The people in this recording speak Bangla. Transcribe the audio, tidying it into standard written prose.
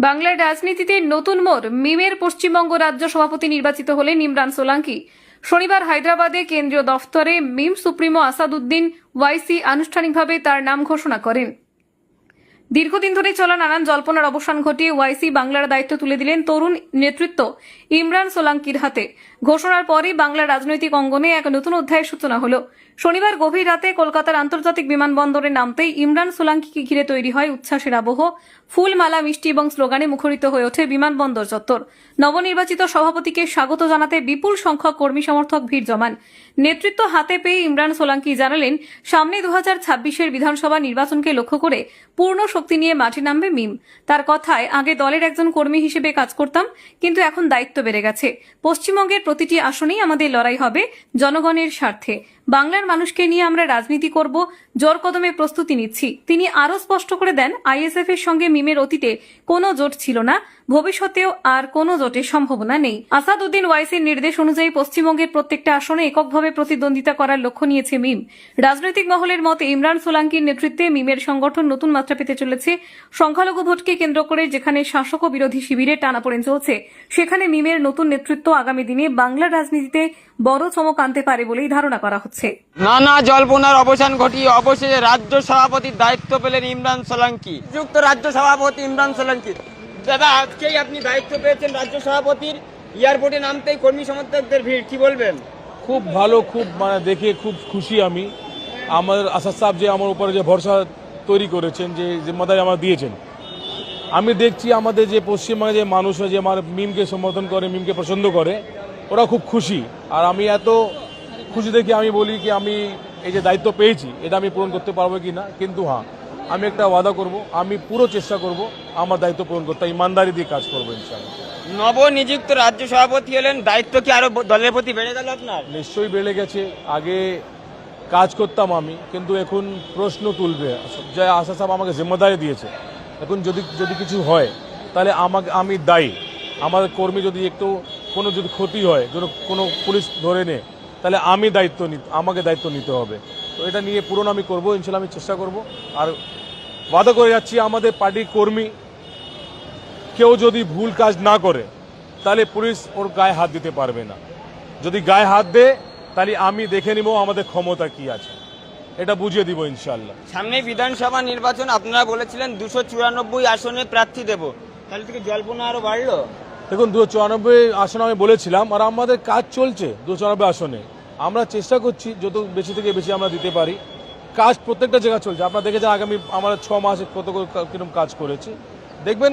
বাংলার রাজনীতিতে নতুন মোড়। মিমের পশ্চিমবঙ্গ রাজ্য সভাপতি নির্বাচিত হলেন ইমরান সোলাঙ্কি। শনিবার হায়দ্রাবাদে কেন্দ্রীয় দফতরে মিম সুপ্রিমো আসাদুদ্দিন ওয়াইসি আনুষ্ঠানিকভাবে তার নাম ঘোষণা করেন। দীর্ঘদিন ধরে চলা নানান জল্পনার অবসান ঘটিয়ে ওয়াইসি বাংলার দায়িত্ব তুলে দিলেন তরুণ নেতৃত্ব ইমরান সোলাঙ্কির হাতে। ঘোষণার পরই বাংলার রাজনৈতিক অঙ্গনে এক নতুন অধ্যায়ের সূচনা হলো। শনিবার গভীর রাতে কলকাতার আন্তর্জাতিক বিমানবন্দরে নামতেই ইমরান সোলাঙ্কিকে ঘিরে তৈরি হয় উচ্ছ্বাসের আবহ। ফুল, মালা, মিষ্টি এবং স্লোগানে মুখরিত হয়ে ওঠে বিমানবন্দর চত্বর। নবনির্বাচিত সভাপতিকে স্বাগত জানাতে বিপুল সংখ্যক কর্মী সমর্থক ভিড় জমান। নেতৃত্ব হাতে পেয়ে ইমরান সোলাঙ্কি জানালেন, সামনে 2026-এর বিধানসভা নির্বাচনকে লক্ষ্য করে পূর্ণ শক্তি নিয়ে মাঠে নামবে মিম। তার কথায়, আগে দলের একজন কর্মী হিসেবে কাজ করতাম, কিন্তু এখন দায়িত্ব বেড়ে গেছে। পশ্চিমবঙ্গের প্রতিটি আসনেই আমাদের লড়াই হবে জনগণের স্বার্থে। বাংলার মানুষকে নিয়ে আমরা রাজনীতি করব, জোর কদমে প্রস্তুতি নিচ্ছি। তিনি আরও স্পষ্ট করে দেন, আইএসএফ এর সঙ্গে মিমের অতীতে কোনো জোট ছিল না, ভবিষ্যতেও আর কোনো জোটের সম্ভাবনা নেই। আসাদুদ্দিন ওয়াইসির নির্দেশ অনুযায়ী পশ্চিমবঙ্গের প্রত্যেকটা আসনে এককভাবে প্রতিদ্বন্দ্বিতা করার লক্ষ্য নিয়েছে মিম। রাজনৈতিক মহলের মতে ইমরান সোলাঙ্কির নেতৃত্বে মিমের সংগঠন নতুন মাত্রা পেতে চলেছে। সংখ্যালঘু ভোটকে কেন্দ্র করে যেখানে শাসক ও বিরোধী শিবিরে টানাপোড়েন চলছে, সেখানে মিমের নতুন নেতৃত্ব আগামী দিনে বাংলার রাজনীতিতে বড় চমক আনতে পারে বলেই ধারণা করা হচ্ছে। নানা জল্পনার অবসান ঘটিয়ে অবশেষে রাজ্য সভাপতির দায়িত্ব পেলেন ইমরান সোলাঙ্কি। যুক্ত রাজ্য সভাপতি ইমরান সোলাঙ্কি, দাদা আজকেই আপনি দায়িত্ব পেয়েছেন রাজ্য সভাপতির। এয়ারপোর্টে নামতেই কর্মী সমর্থকদের ভিড়, কি বলবেন? খুব ভালো, খুব দেখে খুব খুশি আমি। আমার আসাদ সাহেব যে আমার উপরে যে ভরসা তৈরি করেছেন, যে জিম্মাদারি আমার দিয়েছেন, আমি দেখছি আমাদের যে পশ্চিমবঙ্গে যে মানুষ যে আমার মিমকে সমর্থন করে, মিমকে পছন্দ করে, ওরা খুব খুশি। আর আমি এত খুশি দেখে আমি বলি কি, আমি এই যে দায়িত্ব পেয়েছি এটা আমি পূরণ করতে পারবো কি না, কিন্তু হ্যাঁ, আমি একটা ওয়াদা করব, আমি পুরো চেষ্টা করব আমার দায়িত্ব পূরণ করতে, ইমানদারি দিয়ে কাজ করবো ইনশাআল্লাহ। নবনিযুক্ত রাজ্য সভাপতি হলেন, দায়িত্ব কি আরো দলের প্রতি বেড়ে গেল আপনার? নিশ্চয়ই বেড়ে গেছে। আগে কাজ করতাম আমি, কিন্তু এখন প্রশ্ন তুলবে যে আশা সাহেব আমাকে জিম্মেদারি দিয়েছে, এখন যদি কিছু হয় তাহলে আমি দায়ী। আমার কর্মী যদি একটু কোনো যদি ক্ষতি হয়, যদি কোনো পুলিশ ধরে নেয়, তাহলে আমাকে দায়িত্ব নিতে হবে। তো এটা নিয়ে পূরণ আমি করবো ইনশাল্লাহ, আমি চেষ্টা করব। আর ওয়াদা করে যাচ্ছি, আমাদের পার্টির কর্মী কেউ যদি ভুল কাজ না করে তাহলে পুলিশ ওর গায়ে হাত দিতে পারবে না। যদি গায়ে হাত দেয় তাহলে আমি দেখে নিব আমাদের ক্ষমতা কি আছে, এটা বুঝিয়ে দিব ইনশাল্লাহ। সামনে বিধানসভা নির্বাচন, আপনারা বলেছিলেন 294 আসনে প্রার্থী দেব, তাহলে থেকে জল্পনা আরো বাড়লো। দেখুন, 294 আসনে আমি বলেছিলাম, আর আমাদের কাজ চলছে 294 আসনে। আমরা চেষ্টা করছি যত বেশি থেকে বেশি আমরা দিতে পারি। কাজ প্রত্যেকটা জায়গায় চলছে। আপনারা দেখেছেন আগামী আমরা 6 মাসে কত কিরকম কাজ করেছি, দেখবেন।